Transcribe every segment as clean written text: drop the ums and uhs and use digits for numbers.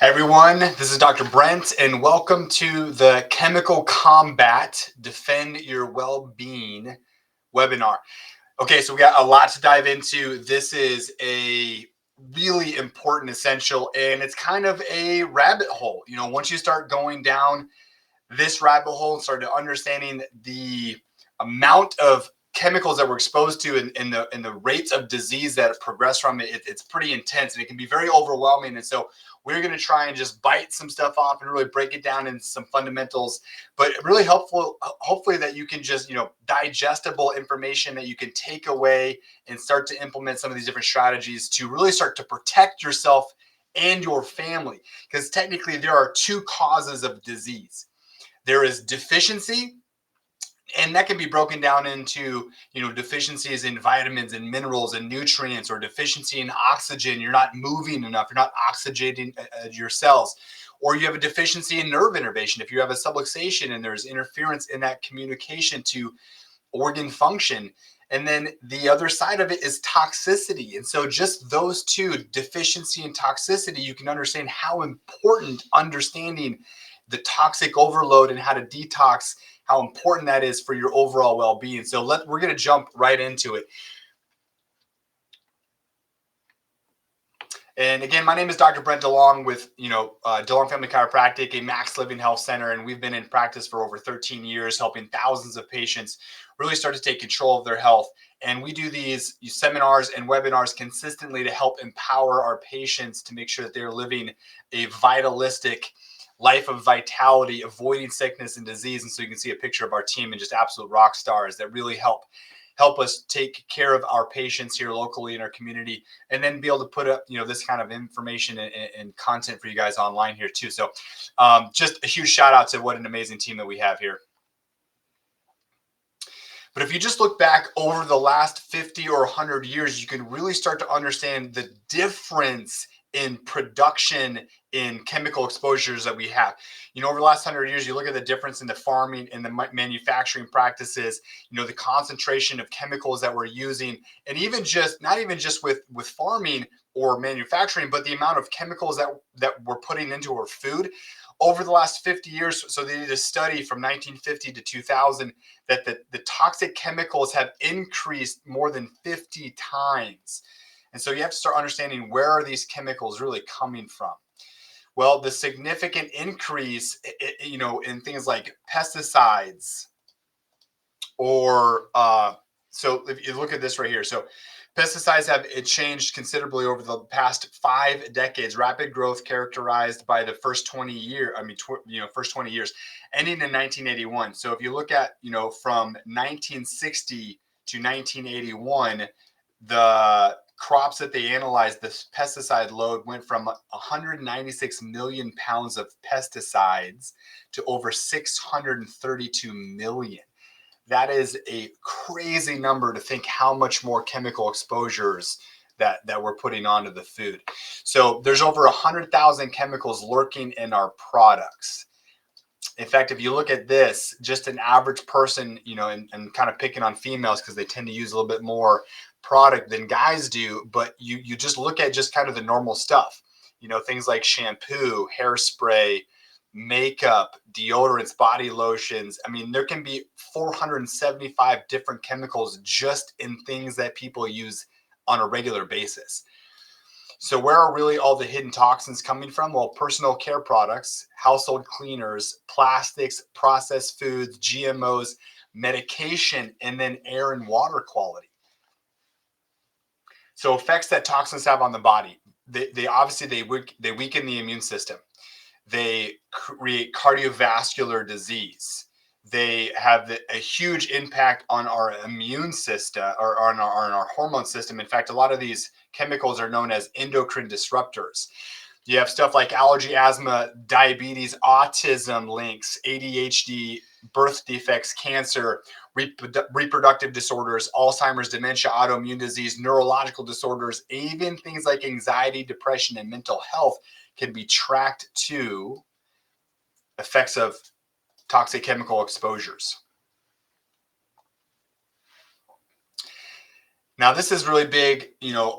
Everyone, this is Dr. Brent, and welcome to the Chemical Combat Defend Your Well-Being webinar. Okay, so we got a lot to dive into. This is a really important, essential, and it's kind of a rabbit hole. Once you start going down this rabbit hole and start understanding the amount of chemicals that we're exposed to and the rates of disease that progress from it's pretty intense and it can be very overwhelming. And so we're going to try and just bite some stuff off and really break it down into some fundamentals, but really helpful, hopefully that you can just, digestible information that you can take away and start to implement some of these different strategies to really start to protect yourself and your family. Because technically there are two causes of disease. There is deficiency, and that can be broken down into deficiencies in vitamins and minerals and nutrients, or deficiency in oxygen. You're not moving enough, you're not oxygenating your cells. Or you have a deficiency in nerve innervation if you have a subluxation and there's interference in that communication to organ function. And then the other side of it is toxicity. And so just those two, deficiency and toxicity, you can understand how important understanding the toxic overload and how to detox, how important that is for your overall well-being. So we're going to jump right into it. And again, my name is Dr. Brent DeLong with, DeLong Family Chiropractic, a Max Living Health Center. And we've been in practice for over 13 years, helping thousands of patients really start to take control of their health. And we do these seminars and webinars consistently to help empower our patients to make sure that they're living a vitalistic life of vitality, avoiding sickness and disease. And so you can see a picture of our team and just absolute rock stars that really help us take care of our patients here locally in our community, and then be able to put up this kind of information and content for you guys online here too. So just a huge shout out to what an amazing team that we have here. But if you just look back over the last 50 or 100 years, you can really start to understand the difference in production in chemical exposures that we have. Over the last 100 years, you look at the difference in the farming and the manufacturing practices, the concentration of chemicals that we're using, and even just not even just with farming or manufacturing, but the amount of chemicals that we're putting into our food over the last 50 years. So they did a study from 1950 to 2000 that the toxic chemicals have increased more than 50 times. And so you have to start understanding, where are these chemicals really coming from? Well, the significant increase, in things like pesticides, or so if you look at this right here, so pesticides have changed considerably over the past 5 decades. Rapid growth characterized by the first 20 years, first 20 years, ending in 1981. So if you look at, from 1960 to 1981, the crops that they analyzed, the pesticide load went from 196 million pounds of pesticides to over 632 million. That is a crazy number to think how much more chemical exposures that we're putting onto the food. So there's over 100,000 chemicals lurking in our products. In fact, if you look at this, just an average person, and kind of picking on females because they tend to use a little bit more product than guys do, but you just look at just kind of the normal stuff, things like shampoo, hairspray, makeup, deodorants, body lotions. I mean, there can be 475 different chemicals just in things that people use on a regular basis. So where are really all the hidden toxins coming from? Well, personal care products, household cleaners, plastics, processed foods, GMOs, medication, and then air and water quality. So effects that toxins have on the body. They obviously weaken the immune system. They create cardiovascular disease. They have a huge impact on our immune system, or on our hormone system. In fact, a lot of these chemicals are known as endocrine disruptors. You have stuff like allergy, asthma, diabetes, autism links, ADHD, birth defects, cancer, reproductive disorders, Alzheimer's, dementia, autoimmune disease, neurological disorders, even things like anxiety, depression, and mental health can be tracked to effects of toxic chemical exposures. Now, this is really big,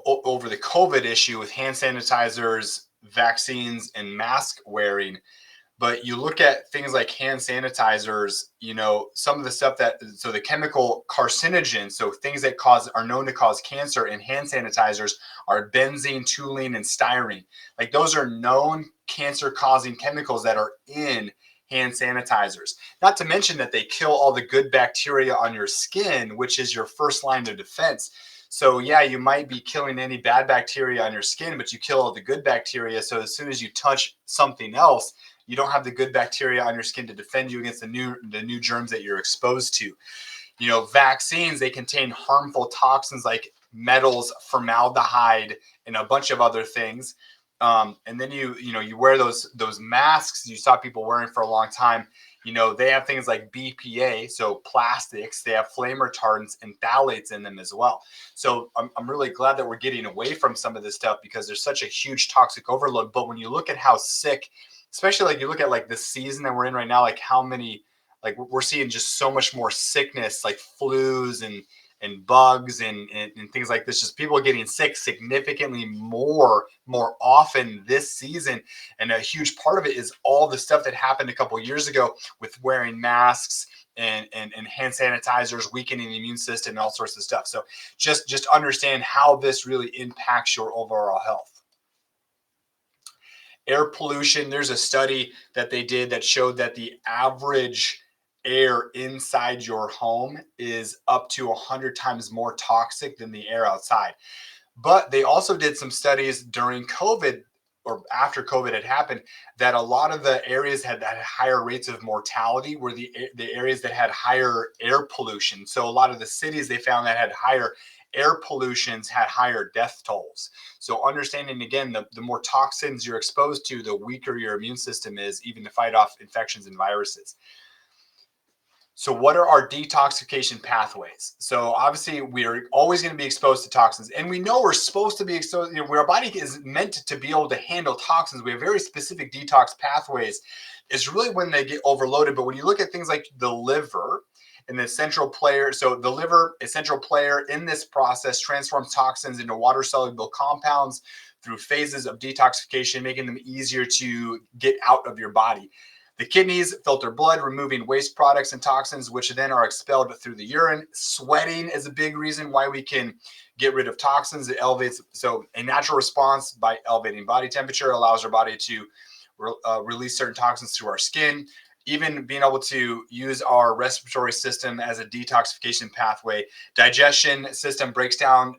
over the COVID issue with hand sanitizers, vaccines and mask wearing. But you look at things like hand sanitizers, some of the stuff so the chemical carcinogens, so things that are known to cause cancer in hand sanitizers are benzene, toluene, and styrene. Like those are known cancer causing chemicals that are in hand sanitizers. Not to mention that they kill all the good bacteria on your skin, which is your first line of defense. So yeah, you might be killing any bad bacteria on your skin, but you kill all the good bacteria. So as soon as you touch something else, you don't have the good bacteria on your skin to defend you against the new germs that you're exposed to. Vaccines, they contain harmful toxins like metals, formaldehyde, and a bunch of other things. And then you wear those masks you saw people wearing for a long time. They have things like BPA, so plastics. They have flame retardants and phthalates in them as well. So I'm really glad that we're getting away from some of this stuff because there's such a huge toxic overload. But when you look at how sick, especially like you look at like the season that we're in right now, like how many, like we're seeing just so much more sickness, like flus and bugs and things like this, just people getting sick significantly more often this season. And a huge part of it is all the stuff that happened a couple of years ago with wearing masks and hand sanitizers, weakening the immune system and all sorts of stuff. So just understand how this really impacts your overall health. Air pollution, there's a study that they did that showed that the average air inside your home is up to 100 times more toxic than the air outside. But they also did some studies during COVID or after COVID had happened that a lot of the areas had higher rates of mortality were the areas that had higher air pollution. So a lot of the cities they found that had higher air pollutions had higher death tolls. So understanding again, the more toxins you're exposed to, the weaker your immune system is, even to fight off infections and viruses. So what are our detoxification pathways? So obviously we're always going to be exposed to toxins, and we know we're supposed to be exposed, where our body is meant to be able to handle toxins. We have very specific detox pathways. It's really when they get overloaded. But when you look at things like the liver and the central player, so the liver, a central player in this process, transforms toxins into water soluble compounds through phases of detoxification, making them easier to get out of your body. The kidneys filter blood, removing waste products and toxins, which then are expelled through the urine. Sweating is a big reason why we can get rid of toxins. It elevates, so a natural response by elevating body temperature allows our body to release certain toxins through our skin. Even being able to use our respiratory system as a detoxification pathway. Digestion system breaks down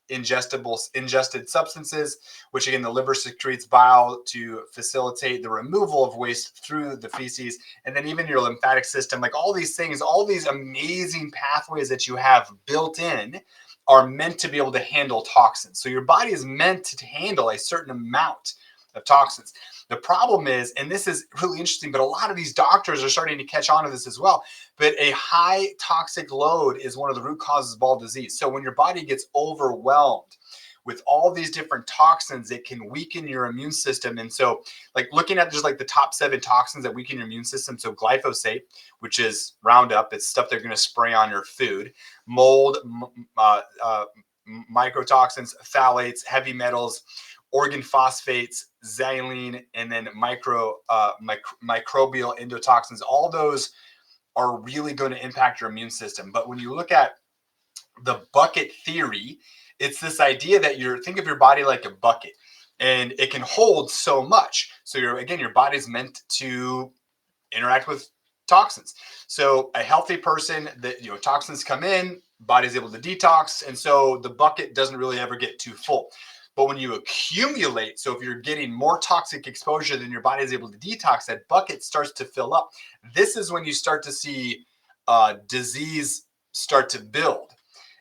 ingested substances, which again, the liver secretes bile to facilitate the removal of waste through the feces. And then even your lymphatic system, like all these things, all these amazing pathways that you have built in are meant to be able to handle toxins. So your body is meant to handle a certain amount of toxins. The problem is, and this is really interesting, but a lot of these doctors are starting to catch on to this as well, but a high toxic load is one of the root causes of all disease. So when your body gets overwhelmed with all these different toxins, it can weaken your immune system. And so like looking at just like the top 7 toxins that weaken your immune system. So glyphosate, which is Roundup, it's stuff they're going to spray on your food, mold, microtoxins, phthalates, heavy metals, organ phosphates, xylene, and then microbial endotoxins. All those are really going to impact your immune system. But when you look at the bucket theory, it's this idea that think of your body like a bucket, and it can hold so much. So your body's meant to interact with toxins. So a healthy person, that toxins come in, body's able to detox, and so the bucket doesn't really ever get too full. But when you accumulate, so if you're getting more toxic exposure than your body is able to detox, that bucket starts to fill up. This is when you start to see disease start to build.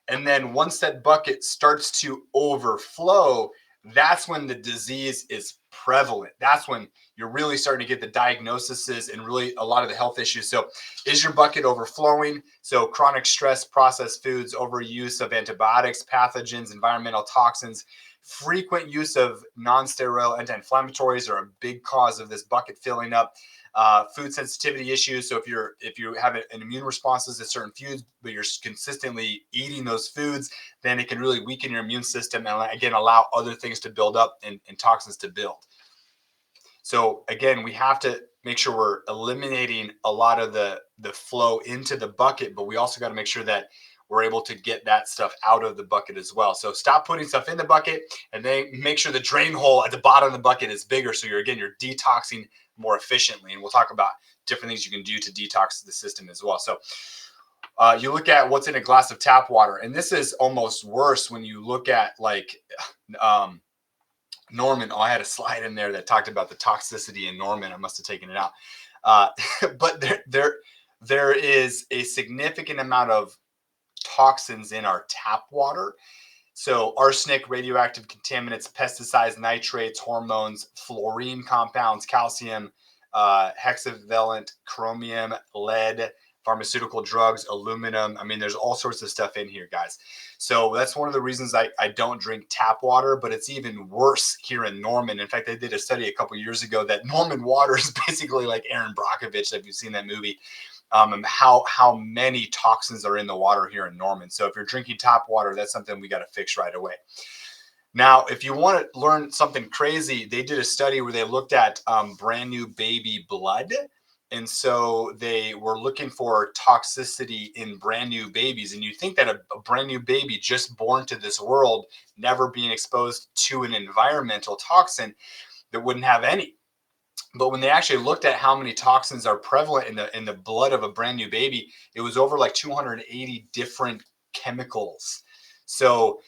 And then once that bucket starts to overflow, that's when the disease is prevalent. That's when you're really starting to get the diagnoses and really a lot of the health issues. So is your bucket overflowing? So chronic stress, processed foods, overuse of antibiotics, pathogens, environmental toxins frequent use of non-steroidal anti-inflammatories are a big cause of this bucket filling up. Food sensitivity issues. So if you have an immune responses to certain foods, but you're consistently eating those foods, then it can really weaken your immune system and again allow other things to build up and toxins to build. So again, we have to make sure we're eliminating a lot of the flow into the bucket, but we also got to make sure that we're able to get that stuff out of the bucket as well. So stop putting stuff in the bucket and then make sure the drain hole at the bottom of the bucket is bigger. So you're detoxing more efficiently. And we'll talk about different things you can do to detox the system as well. So you look at what's in a glass of tap water, and this is almost worse when you look at like Norman. Oh, I had a slide in there that talked about the toxicity in Norman. I must have taken it out. But there is a significant amount of toxins in our tap water. So arsenic, radioactive contaminants, pesticides, nitrates, hormones, fluorine compounds, calcium, hexavalent chromium, lead, pharmaceutical drugs, aluminum. I mean, there's all sorts of stuff in here, guys. So that's one of the reasons I don't drink tap water, but it's even worse here in Norman. In fact, they did a study a couple years ago that Norman water is basically like Aaron Brockovich, if you've seen that movie. And how many toxins are in the water here in Norman. So if you're drinking tap water, that's something we got to fix right away. Now, if you want to learn something crazy, they did a study where they looked at brand new baby blood. And so they were looking for toxicity in brand new babies. And you think that a brand new baby just born to this world, never being exposed to an environmental toxin, that wouldn't have any. But when they actually looked at how many toxins are prevalent in the blood of a brand new baby, it was over like 280 different chemicals. So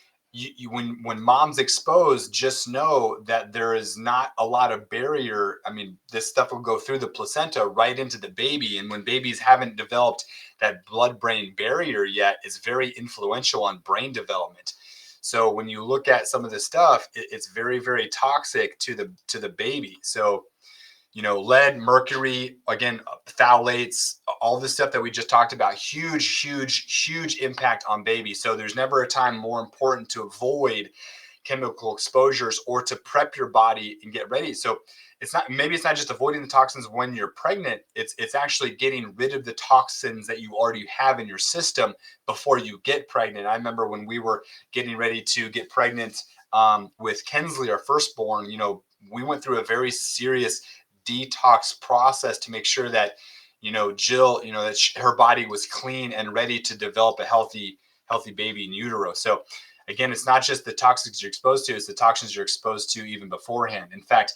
when mom's exposed, just know that there is not a lot of barrier. I mean, this stuff will go through the placenta right into the baby, and when babies haven't developed that blood-brain barrier yet, it's very influential on brain development. So when you look at some of this stuff, it's very, very toxic to the baby. So lead, mercury, again, phthalates, all the stuff that we just talked about, huge impact on babies. So there's never a time more important to avoid chemical exposures or to prep your body and get ready. So it's not just avoiding the toxins when you're pregnant. It's actually getting rid of the toxins that you already have in your system before you get pregnant. I remember when we were getting ready to get pregnant with Kensley, our firstborn, we went through a very serious detox process to make sure that Jill, that her body was clean and ready to develop a healthy baby in utero. So again, it's not just the toxins you're exposed to, it's the toxins you're exposed to even beforehand. In fact,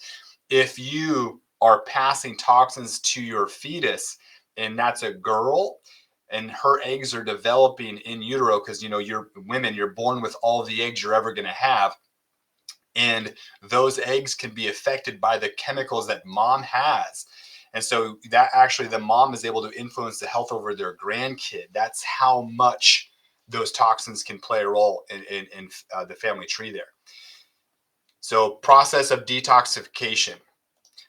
if you are passing toxins to your fetus and that's a girl and her eggs are developing in utero, because you're born with all the eggs you're ever going to have, and those eggs can be affected by the chemicals that mom has. And so that actually the mom is able to influence the health over their grandkid. That's how much those toxins can play a role in the family tree there. So process of detoxification.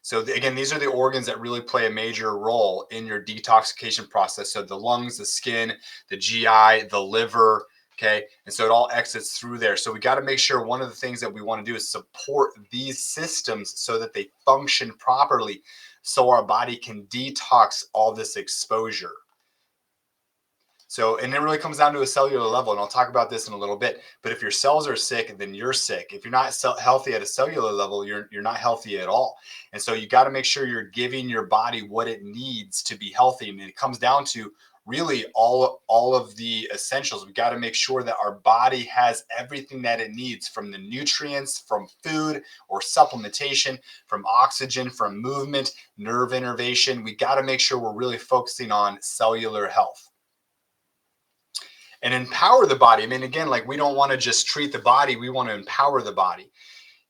So again, these are the organs that really play a major role in your detoxification process. So the lungs, the skin, the GI, the liver, okay. And so it all exits through there. So we got to make sure one of the things that we want to do is support these systems so that they function properly, so our body can detox all this exposure. So, and it really comes down to a cellular level, and I'll talk about this in a little bit. But if your cells are sick, then you're sick. If you're not healthy at a cellular level, you're not healthy at all. And so you got to make sure you're giving your body what it needs to be healthy. And it comes down to really all of the essentials. We got to make sure that our body has everything that it needs, from the nutrients, from food or supplementation, from oxygen, from movement, nerve innervation. We got to make sure we're really focusing on cellular health. And empower the body. I mean, again, like, we don't want to just treat the body. We want to empower the body.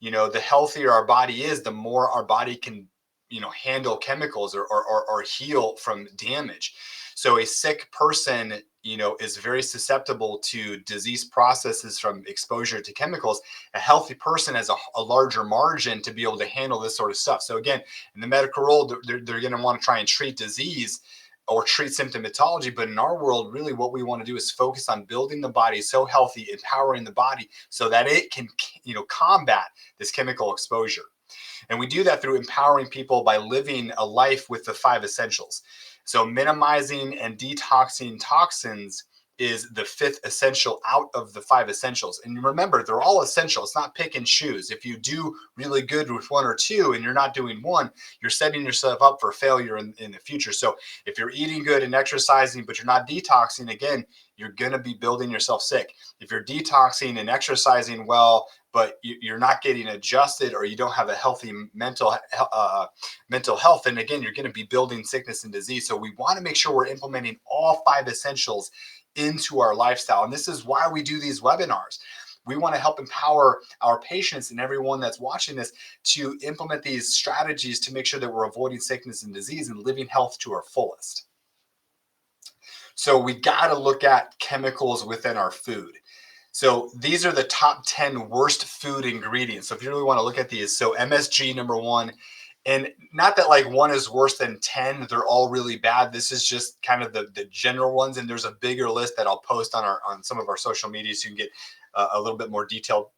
The healthier our body is, the more our body can, handle chemicals or heal from damage. So a sick person, is very susceptible to disease processes from exposure to chemicals. A healthy person has a larger margin to be able to handle this sort of stuff. So again, in the medical world, they're going to want to try and treat disease. or treat symptomatology. But in our world, really what we want to do is focus on building the body so healthy, empowering the body so that it can, combat this chemical exposure. And we do that through empowering people by living a life with the 5 essentials. So minimizing and detoxing toxins is the 5th essential out of the 5 essentials. And remember, they're all essential. It's not pick and choose. If you do really good with one or two and you're not doing one, you're setting yourself up for failure in the future. So if you're eating good and exercising, but you're not detoxing, again, you're going to be building yourself sick. If you're detoxing and exercising well, but you're not getting adjusted, or you don't have a healthy mental health, and again, you're going to be building sickness and disease. So we want to make sure we're implementing all 5 essentials into our lifestyle. And this is why we do these webinars. We want to help empower our patients and everyone that's watching this to implement these strategies to make sure that we're avoiding sickness and disease and living health to our fullest. So we got to look at chemicals within our food. So these are the top 10 worst food ingredients. So if you really want to look at these, so MSG number 1, and not that like one is worse than 10, they're all really bad. This is just kind of the general ones. And there's a bigger list that I'll post on some of our social media so you can get a little bit more detailed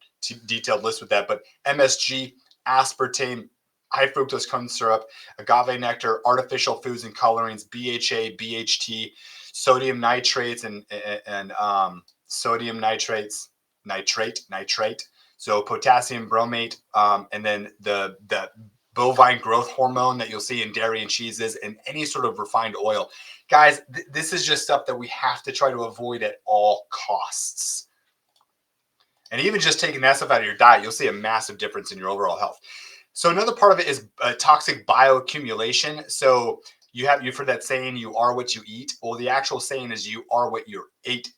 list with that. But MSG, aspartame, high fructose corn syrup, agave nectar, artificial foods and colorings, BHA, BHT, sodium nitrates, and sodium nitrate. So potassium bromate, and then the bovine growth hormone that you'll see in dairy and cheeses, and any sort of refined oil. Guys, this is just stuff that we have to try to avoid at all costs. And even just taking that stuff out of your diet, you'll see a massive difference in your overall health. So another part of it is toxic bioaccumulation. So you've heard that saying, you are what you eat. Well, the actual saying is you are what your ate.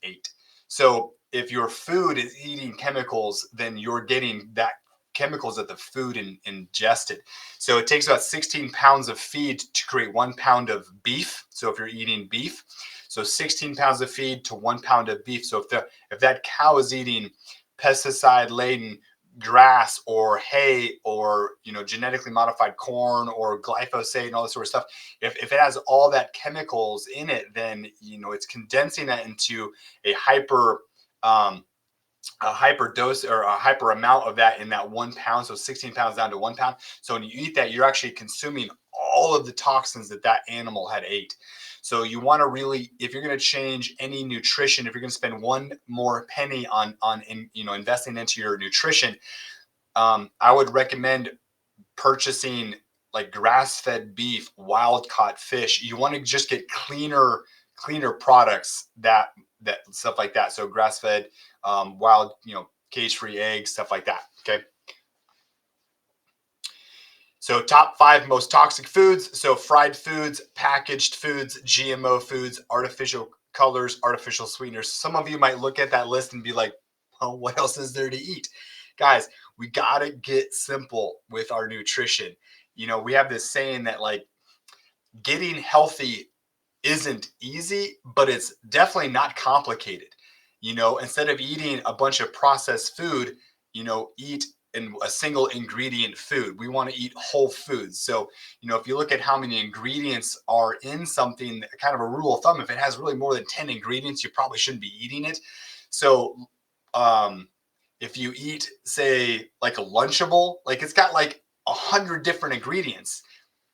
So if your food is eating chemicals, then you're getting that chemicals that the food ingested. So it takes about 16 pounds of feed to create 1 pound of beef. So if you're eating beef, so 16 pounds of feed to 1 pound of beef. So if that cow is eating pesticide laden grass or hay or genetically modified corn or glyphosate and all this sort of stuff, if it has all that chemicals in it, then it's condensing that into a hyper dose or a hyper amount of that in that 1 pound. So 16 pounds down to 1 pound. So when you eat that, you're actually consuming all of the toxins that animal had ate. So you want to really, if you're going to change any nutrition, if you're going to spend one more penny on investing into your nutrition, I would recommend purchasing like grass-fed beef, wild-caught fish. You want to just get cleaner products that stuff like that. So grass-fed, wild, cage-free eggs, stuff like that. Okay. So top 5 most toxic foods. So fried foods, packaged foods, GMO foods, artificial colors, artificial sweeteners. Some of you might look at that list and be like, well, what else is there to eat? Guys, we got to get simple with our nutrition. We have this saying that like getting healthy isn't easy, but it's definitely not complicated. Instead of eating a bunch of processed food, eat in a single ingredient food. We want to eat whole foods. So, if you look at how many ingredients are in something, kind of a rule of thumb, if it has really more than 10 ingredients, you probably shouldn't be eating it. So, if you eat, say, like a Lunchable, like it's got like 100 different ingredients.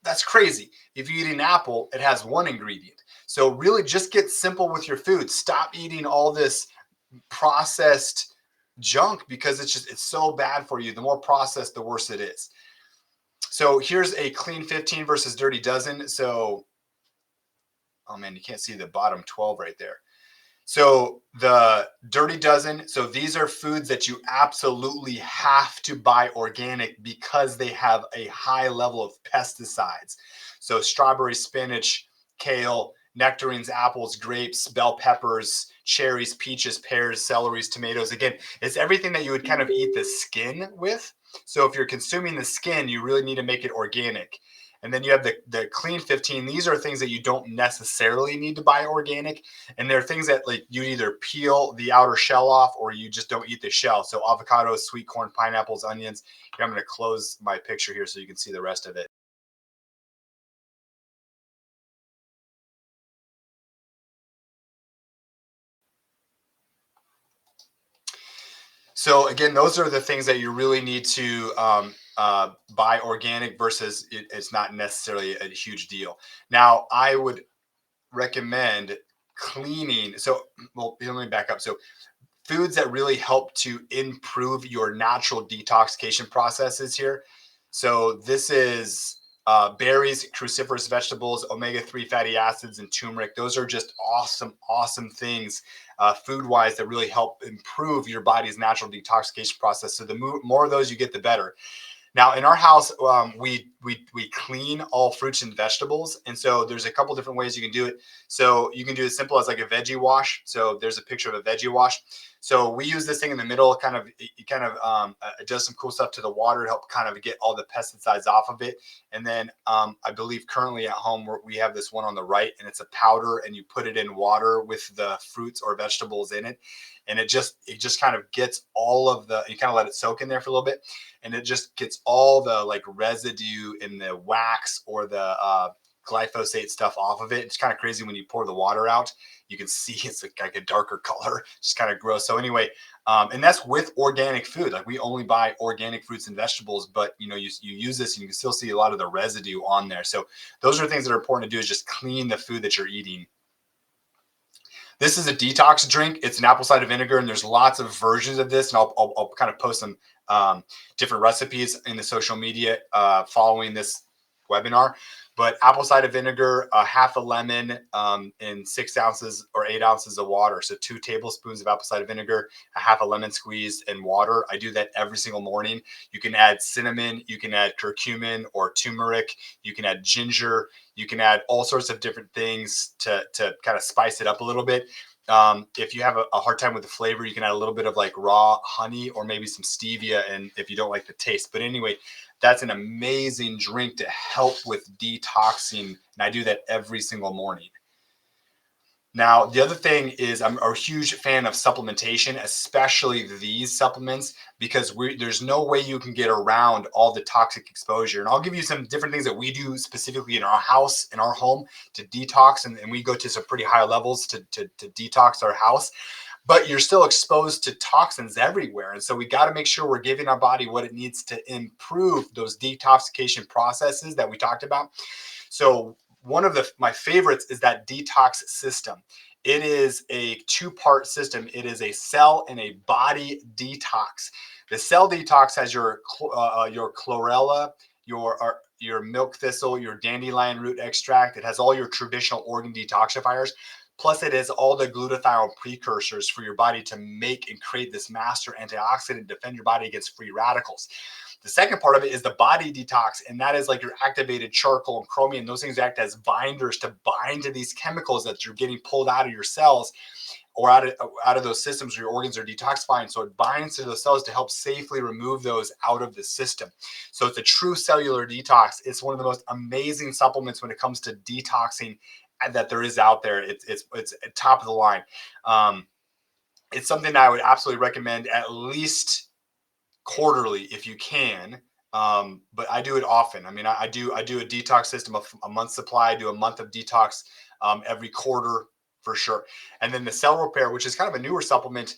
That's crazy. If you eat an apple, it has 1 ingredient. So really just get simple with your food. Stop eating all this processed junk because it's so bad for you. The more processed, the worse it is. So here's a clean 15 versus dirty dozen. So, oh man, you can't see the bottom 12 right there. So the dirty dozen, so these are foods that you absolutely have to buy organic because they have a high level of pesticides. So strawberry, spinach, kale, nectarines, apples, grapes, bell peppers, cherries, peaches, pears, celeries, tomatoes. Again, it's everything that you would kind of eat the skin with. So if you're consuming the skin, you really need to make it organic. And then you have the clean 15. These are things that you don't necessarily need to buy organic. And they're things that like you either peel the outer shell off or you just don't eat the shell. So avocados, sweet corn, pineapples, onions. Here, I'm going to close my picture here so you can see the rest of it. So again, those are the things that you really need to buy organic versus it's not necessarily a huge deal. Now, I would recommend cleaning. So, well, let me back up. So, foods that really help to improve your natural detoxification processes here. So this is berries, cruciferous vegetables, omega-3 fatty acids, and turmeric. Those are just awesome, awesome things food-wise that really help improve your body's natural detoxification process. So the more of those you get, the better. Now, in our house, we clean all fruits and vegetables, and so there's a couple different ways you can do it. So you can do as simple as like a veggie wash. So there's a picture of a veggie wash. So we use this thing in the middle, kind of it kind of does some cool stuff to the water to help kind of get all the pesticides off of it. And then I believe currently at home we have this one on the right, and it's a powder, and you put it in water with the fruits or vegetables in it, and it just kind of gets all of the, you kind of let it soak in there for a little bit, and it just gets all the like residue in the wax or the glyphosate stuff off of it. It's kind of crazy when you pour the water out. You can see it's like a darker color, just kind of gross. So anyway, and that's with organic food. Like we only buy organic fruits and vegetables, but you know, you use this and you can still see a lot of the residue on there. So those are things that are important to do, is just clean the food that you're eating. This is a detox drink. It's an apple cider vinegar, and there's lots of versions of this. And I'll kind of post some different recipes in the social media following this webinar. But apple cider vinegar, half a lemon, and 6 ounces or 8 ounces of water. So 2 tablespoons of apple cider vinegar, a half a lemon squeezed, and water. I do that every single morning. You can add cinnamon, you can add curcumin or turmeric, you can add ginger, you can add all sorts of different things to kind of spice it up a little bit. If you have a hard time with the flavor, you can add a little bit of like raw honey or maybe some stevia, and if you don't like the taste. But anyway, that's an amazing drink to help with detoxing, and I do that every single morning. Now, the other thing is I'm a huge fan of supplementation, especially these supplements, because there's no way you can get around all the toxic exposure. And I'll give you some different things that we do specifically in our house, in our home, to detox. And we go to some pretty high levels to detox our house. But you're still exposed to toxins everywhere. And so we got to make sure we're giving our body what it needs to improve those detoxification processes that we talked about. So one of my favorites is that detox system. It is a 2-part system. It is a cell and a body detox. The cell detox has your chlorella, your milk thistle, your dandelion root extract. It has all your traditional organ detoxifiers. Plus, it has all the glutathione precursors for your body to make and create this master antioxidant, defend your body against free radicals. The second part of it is the body detox, and that is like your activated charcoal and chromium. Those things act as binders to bind to these chemicals that you're getting pulled out of your cells or out of those systems where your organs are detoxifying. So it binds to those cells to help safely remove those out of the system. So it's a true cellular detox. It's one of the most amazing supplements when it comes to detoxing that there is out there. It's top of the line. It's something that I would absolutely recommend at least quarterly if you can. But I do it often. I mean, I do a detox system of a month supply. I do a month of detox every quarter for sure. And then the cell repair, which is kind of a newer supplement,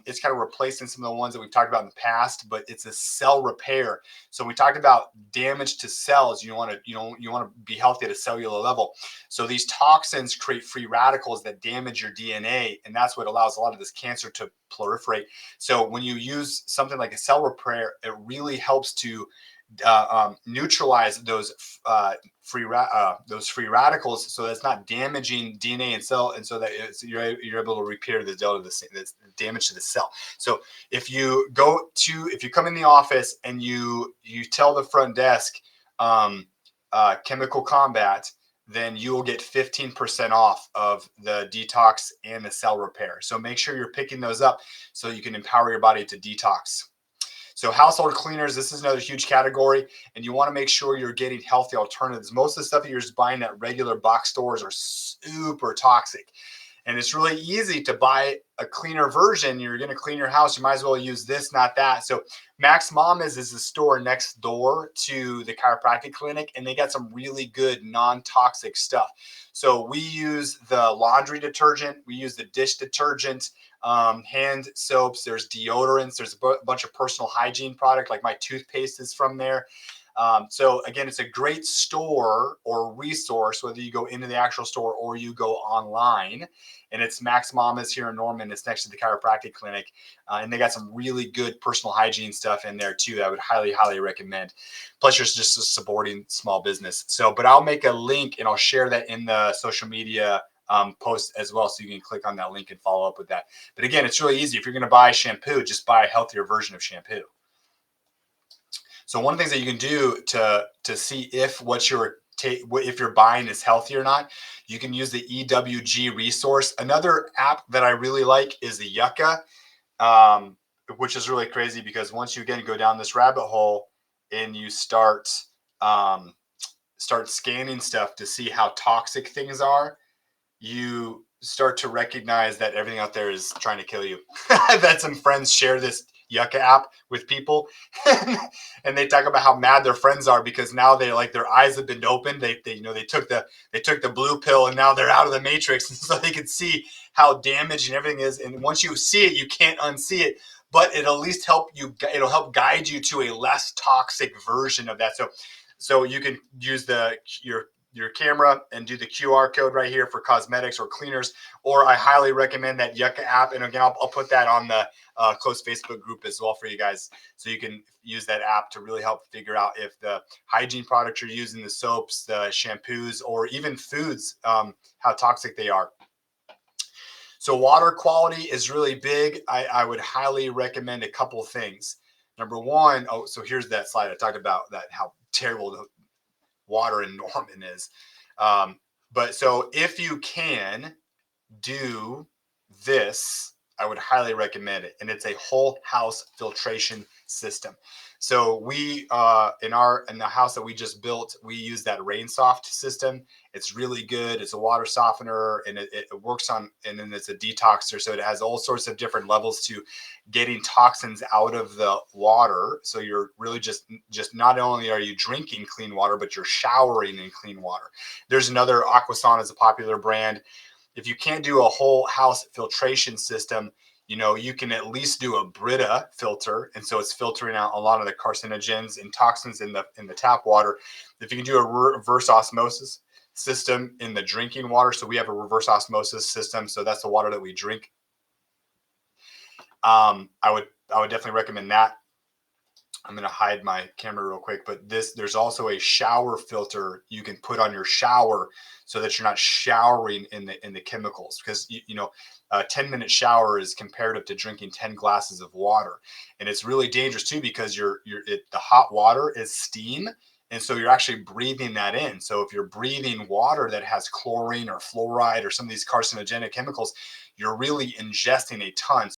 it's kind of replacing some of the ones that we've talked about in the past, but it's a cell repair. So we talked about damage to cells. You want to be healthy at a cellular level. So these toxins create free radicals that damage your DNA, and that's what allows a lot of this cancer to proliferate. So when you use something like a cell repair, it really helps to neutralize those free radicals, so that's not damaging DNA and cell, and so that you're able to repair the damage to the cell. So if you come in the office and you tell the front desk Chemical Combat, then you will get 15% off of the detox and the cell repair. So make sure you're picking those up so you can empower your body to detox. So household cleaners, this is another huge category, and you want to make sure you're getting healthy alternatives. Most of the stuff that you're just buying at regular box stores are super toxic. And it's really easy to buy a cleaner version. You're going to clean your house, you might as well use this, not that. So Max Mamas is the store next door to the chiropractic clinic, and they got some really good non-toxic stuff. So we use the laundry detergent, we use the dish detergent, hand soaps, there's deodorants, there's a bunch of personal hygiene product, like my toothpaste is from there. So again, it's a great store or resource, whether you go into the actual store or you go online. And it's Max Mamas here in Norman. It's next to the chiropractic clinic. And they got some really good personal hygiene stuff in there too. I would highly, highly recommend. Plus, you're just supporting small business. So, but I'll make a link and I'll share that in the social media post as well. So you can click on that link and follow up with that. But again, it's really easy. If you're going to buy shampoo, just buy a healthier version of shampoo. So one of the things that you can do to see if if you're buying is healthy or not, you can use the EWG resource. Another app that I really like is the Yucca, which is really crazy because once you again go down this rabbit hole and you start scanning stuff to see how toxic things are, you start to recognize that everything out there is trying to kill you. That some friends share this Yucca app with people and they talk about how mad their friends are because now they like their eyes have been opened. They took the blue pill and now they're out of the matrix, and so they can see how damaged and everything is. And once you see it, you can't unsee it, but it'll at least it'll help guide you to a less toxic version of that. So you can use your camera and do the QR code right here for cosmetics or cleaners, or I highly recommend that Yucca app. And again, I'll put that on the close Facebook group as well for you guys. So you can use that app to really help figure out if the hygiene products you're using, the soaps, the shampoos, or even foods, how toxic they are. So water quality is really big. I would highly recommend a couple of things. Number one, so here's that slide. I talked about that, how terrible the water in Norman is. But so if you can do this, I would highly recommend it. And it's a whole house filtration system. So we in the house that we just built, we use that RainSoft system. It's really good. It's a water softener, and it works on, and then it's a detoxer. So it has all sorts of different levels to getting toxins out of the water. So you're really just not only are you drinking clean water, but you're showering in clean water. There's another, Aquasan is a popular brand. If you can't do a whole house filtration system, you can at least do a Brita filter. And so it's filtering out a lot of the carcinogens and toxins in the tap water. If you can do a reverse osmosis system in the drinking water. So we have a reverse osmosis system. So that's the water that we drink. I would definitely recommend that. I'm going to hide my camera real quick, but there's also a shower filter you can put on your shower so that you're not showering in the chemicals, because a 10-minute shower is comparative to drinking 10 glasses of water. And it's really dangerous too, because the hot water is steam. And so you're actually breathing that in. So if you're breathing water that has chlorine or fluoride or some of these carcinogenic chemicals, you're really ingesting a ton.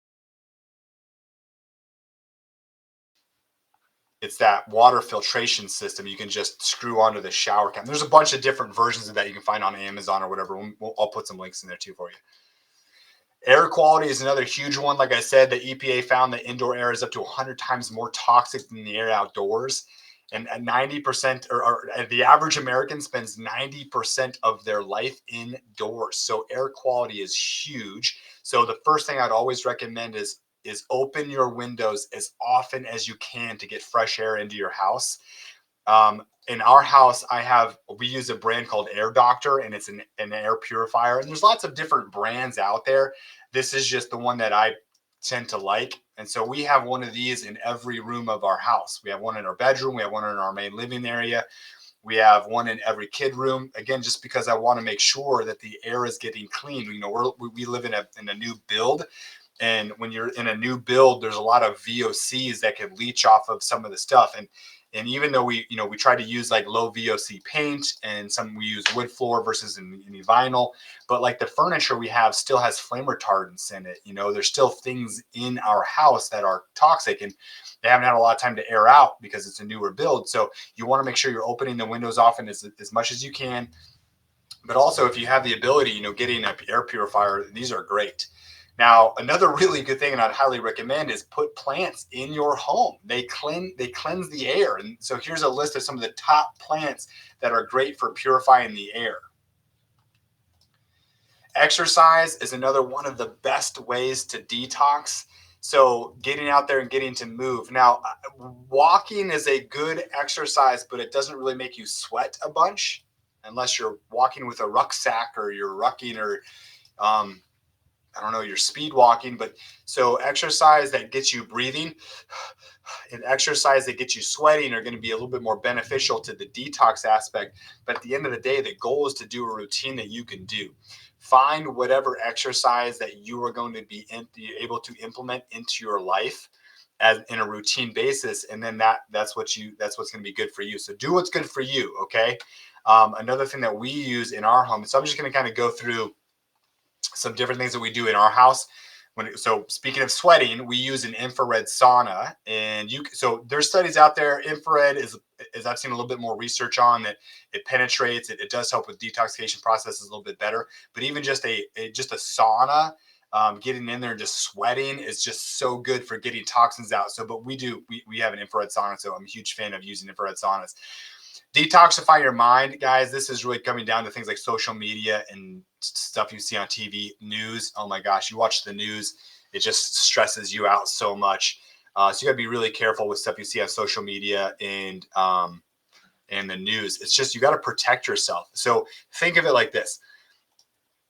It's that water filtration system you can just screw onto the shower cap. There's a bunch of different versions of that you can find on Amazon or whatever. I'll put some links in there too for you. Air quality is another huge one. Like I said, the EPA found that indoor air is up to 100 times more toxic than the air outdoors. And 90% or the average American spends 90% of their life indoors. So air quality is huge. So the first thing I'd always recommend is open your windows as often as you can to get fresh air into your house. In our house, we use a brand called Air Doctor, and it's an air purifier. And there's lots of different brands out there. This is just the one that I tend to like. And so we have one of these in every room of our house. We have one in our bedroom. We have one in our main living area. We have one in every kid room. Again, just because I want to make sure that the air is getting clean. We live in a new build. And when you're in a new build, there's a lot of VOCs that can leach off of some of the stuff. And even though we try to use like low VOC paint, and we use wood floor versus any vinyl, but like the furniture we have still has flame retardants in it. There's still things in our house that are toxic, and they haven't had a lot of time to air out because it's a newer build. So you want to make sure you're opening the windows often as much as you can. But also, if you have the ability, getting an air purifier, these are great. Now, another really good thing, and I'd highly recommend, is put plants in your home. They cleanse the air. And so here's a list of some of the top plants that are great for purifying the air. Exercise is another one of the best ways to detox. So getting out there and getting to move. Now, walking is a good exercise, but it doesn't really make you sweat a bunch unless you're walking with a rucksack or you're rucking or um, I don't know, you're speed walking. But so exercise that gets you breathing and exercise that gets you sweating are going to be a little bit more beneficial to the detox aspect. But at the end of the day, the goal is to do a routine that you can do. Find whatever exercise that you are going to be able to implement into your life as in a routine basis, and then that's what's going to be good for you. So do what's good for you. Okay. Another thing that we use in our home. So I'm just going to kind of go through some different things that we do in our house. So speaking of sweating, we use an infrared sauna, and so there's studies out there. Infrared is I've seen a little bit more research on that. It penetrates. It does help with detoxification processes a little bit better. But even just a sauna, getting in there and just sweating is just so good for getting toxins out. So, but we have an infrared sauna, so I'm a huge fan of using infrared saunas. Detoxify your mind, guys. This is really coming down to things like social media and stuff you see on TV, news. Oh my gosh, you watch the news, it just stresses you out so much. So you got to be really careful with stuff you see on social media and the news. It's just you got to protect yourself. So think of it like this: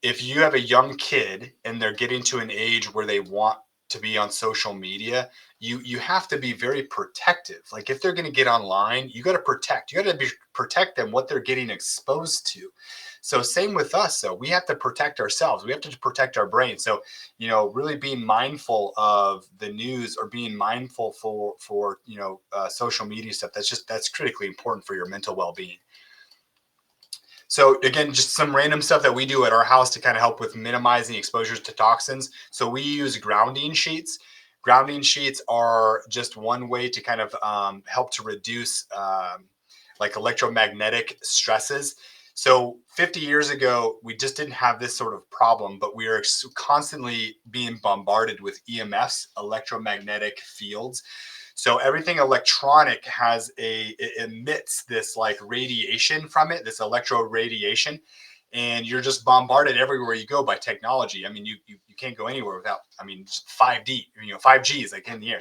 if you have a young kid and they're getting to an age where they want to be on social media, you have to be very protective. Like if they're going to get online, you got to protect them what they're getting exposed to. So same with us. So we have to protect ourselves. We have to protect our brain. So really being mindful of the news or being mindful for social media stuff. That's critically important for your mental well-being. So again, just some random stuff that we do at our house to kind of help with minimizing exposures to toxins. So we use grounding sheets. Grounding sheets are just one way to kind of help to reduce like electromagnetic stresses. So 50 years ago, we just didn't have this sort of problem, but we are constantly being bombarded with EMFs, electromagnetic fields. So everything electronic it emits this like radiation from it, this electro radiation, and you're just bombarded everywhere you go by technology. I mean, you can't go anywhere without. I mean, 5D, 5G is like in the air.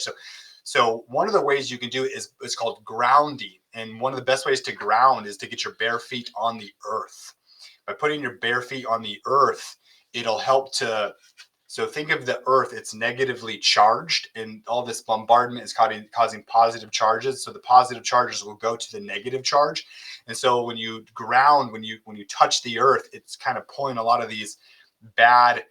So one of the ways you can do it is it's called grounding, and one of the best ways to ground is to get your bare feet on the earth. By putting your bare feet on the earth, it'll help to. So think of the earth, it's negatively charged, and all this bombardment is causing positive charges. So the positive charges will go to the negative charge. And so when you ground, when you touch the earth, it's kind of pulling a lot of these bad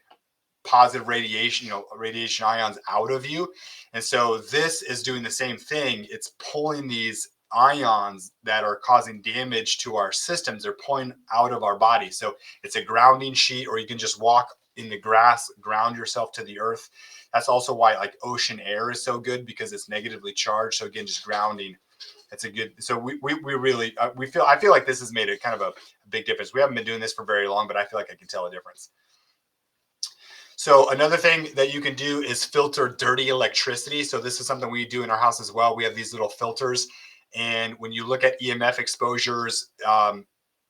positive radiation, radiation ions out of you. And so this is doing the same thing. It's pulling these ions that are causing damage to our systems. They're pulling out of our body. So it's a grounding sheet, or you can just walk in the grass, ground yourself to the earth. That's also why like ocean air is so good, because it's negatively charged. So again, just grounding. It's a good. So we really I feel like this has made a kind of a big difference. We haven't been doing this for very long, but I feel like I can tell a difference. So another thing that you can do is filter dirty electricity. So this is something we do in our house as well. We have these little filters, and when you look at EMF exposures,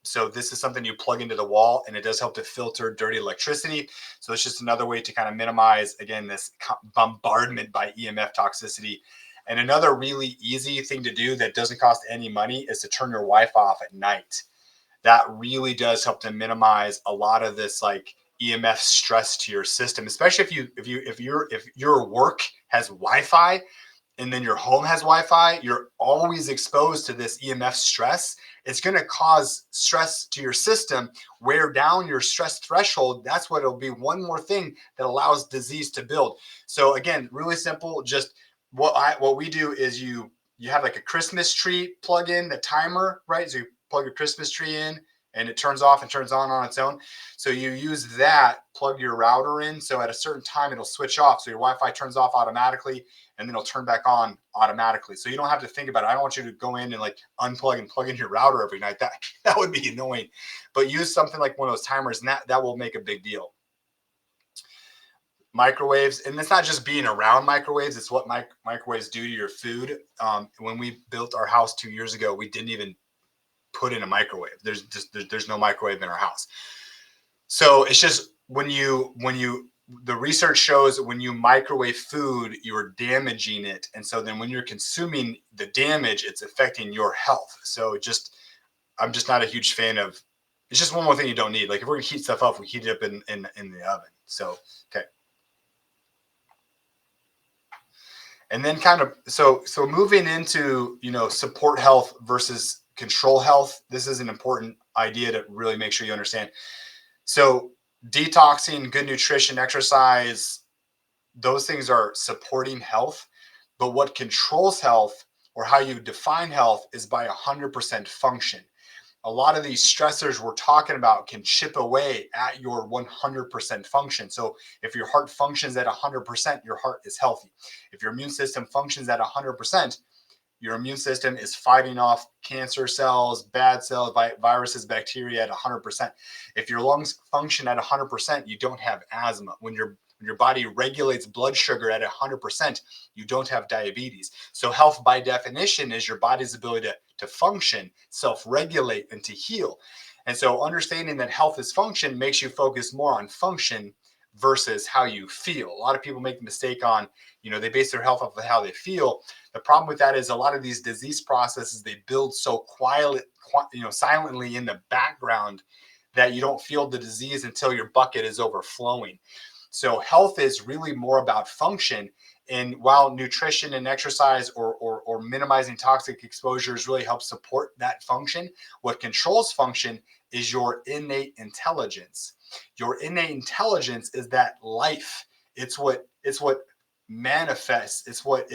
so this is something you plug into the wall, and it does help to filter dirty electricity. So it's just another way to kind of minimize, again, this bombardment by EMF toxicity. And another really easy thing to do that doesn't cost any money is to turn your Wi-Fi off at night. That really does help to minimize a lot of this like EMF stress to your system, especially if your work has Wi-Fi and then your home has Wi-Fi. You're always exposed to this EMF stress. It's going to cause stress to your system, wear down your stress threshold. That's what it'll be. One more thing that allows disease to build. So again, really simple. Just what we do is you have like a Christmas tree plug in, the timer, right? So you plug your Christmas tree in, and it turns off and turns on its own. So you use that, plug your router in. So at a certain time, it'll switch off. So your Wi-Fi turns off automatically and then it'll turn back on automatically. So you don't have to think about it. I don't want you to go in and like unplug and plug in your router every night. That would be annoying. But use something like one of those timers, and that will make a big deal. Microwaves, and it's not just being around microwaves, it's what microwaves do to your food. When we built our house 2 years ago, we didn't even put in a microwave. There's no microwave in our house. So it's just when you the research shows that when you microwave food, you're damaging it. And so then when you're consuming the damage, it's affecting your health. So I'm just not a huge fan of, it's just one more thing you don't need. Like if we're gonna heat stuff up, we heat it up in the oven. So, okay. And then kind of, so moving into, support health versus control health. This is an important idea to really make sure you understand. So detoxing, good nutrition, exercise, those things are supporting health. But what controls health, or how you define health, is by 100% function. A lot of these stressors we're talking about can chip away at your 100% function. So if your heart functions at 100%, your heart is healthy. If your immune system functions at 100%, your immune system is fighting off cancer cells, bad cells, viruses, bacteria at 100%. If your lungs function at 100%, you don't have asthma. When your body regulates blood sugar at 100%, you don't have diabetes. So health by definition is your body's ability to function, self-regulate, and to heal. And so understanding that health is function makes you focus more on function versus how you feel. A lot of people make the mistake on, they base their health off of how they feel. The problem with that is a lot of these disease processes, they build so quietly, silently in the background that you don't feel the disease until your bucket is overflowing. So health is really more about function. And while nutrition and exercise or minimizing toxic exposures really help support that function, what controls function is your innate intelligence. Your innate intelligence is that life. It's what manifests. It's what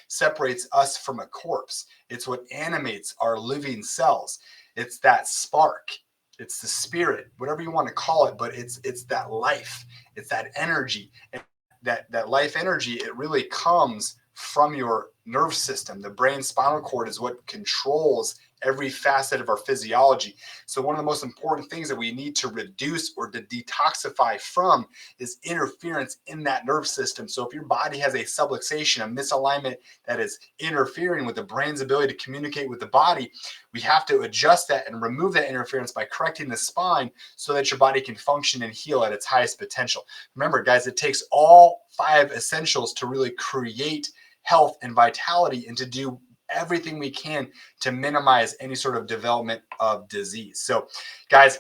separates us from a corpse. It's what animates our living cells. It's that spark. It's the spirit, whatever you want to call it, but it's that life. It's that energy. And that life energy, it really comes from your nerve system. The brain spinal cord is what controls every facet of our physiology. So one of the most important things that we need to reduce or to detoxify from is interference in that nerve system. So if your body has a subluxation, a misalignment that is interfering with the brain's ability to communicate with the body, we have to adjust that and remove that interference by correcting the spine so that your body can function and heal at its highest potential. Remember, guys, it takes all 5 essentials to really create health and vitality and to do everything we can to minimize any sort of development of disease. So guys,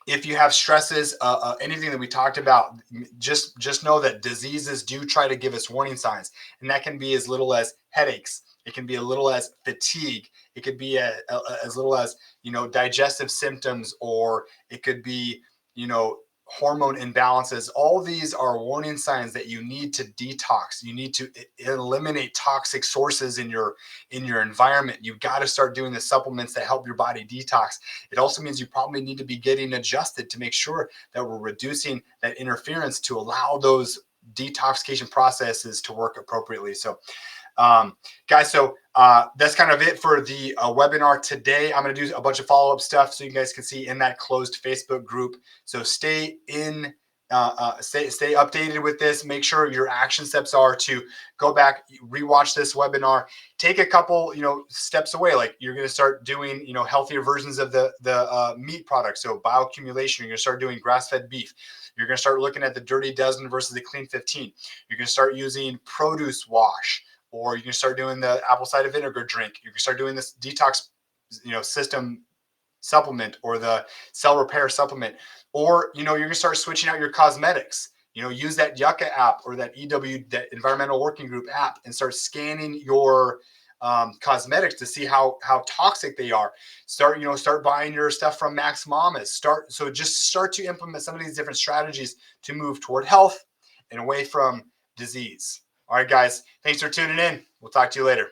if you have stresses, anything that we talked about, just know that diseases do try to give us warning signs, and that can be as little as headaches. It can be as little as fatigue. It could be as little as, digestive symptoms, or it could be, hormone imbalances. All these are warning signs that you need to detox. You need to eliminate toxic sources in your environment. You've got to start doing the supplements that help your body detox. It also means you probably need to be getting adjusted to make sure that we're reducing that interference to allow those detoxification processes to work appropriately. So guys, so that's kind of it for the webinar today. I'm going to do a bunch of follow-up stuff so you guys can see in that closed Facebook group. So stay updated with this. Make sure your action steps are to go back, rewatch this webinar, take a couple, steps away. Like you're going to start doing, healthier versions of the meat products. So bioaccumulation, you're going to start doing grass-fed beef. You're going to start looking at the Dirty Dozen versus the Clean 15. You're going to start using produce wash, or you can start doing the apple cider vinegar drink. You can start doing this detox, system supplement, or the cell repair supplement, or, you're going to start switching out your cosmetics. Use that Yucca app or that EW, that Environmental Working Group app, and start scanning your cosmetics to see how toxic they are. Start buying your stuff from Max Mamas. Just start to implement some of these different strategies to move toward health and away from disease. All right, guys, thanks for tuning in. We'll talk to you later.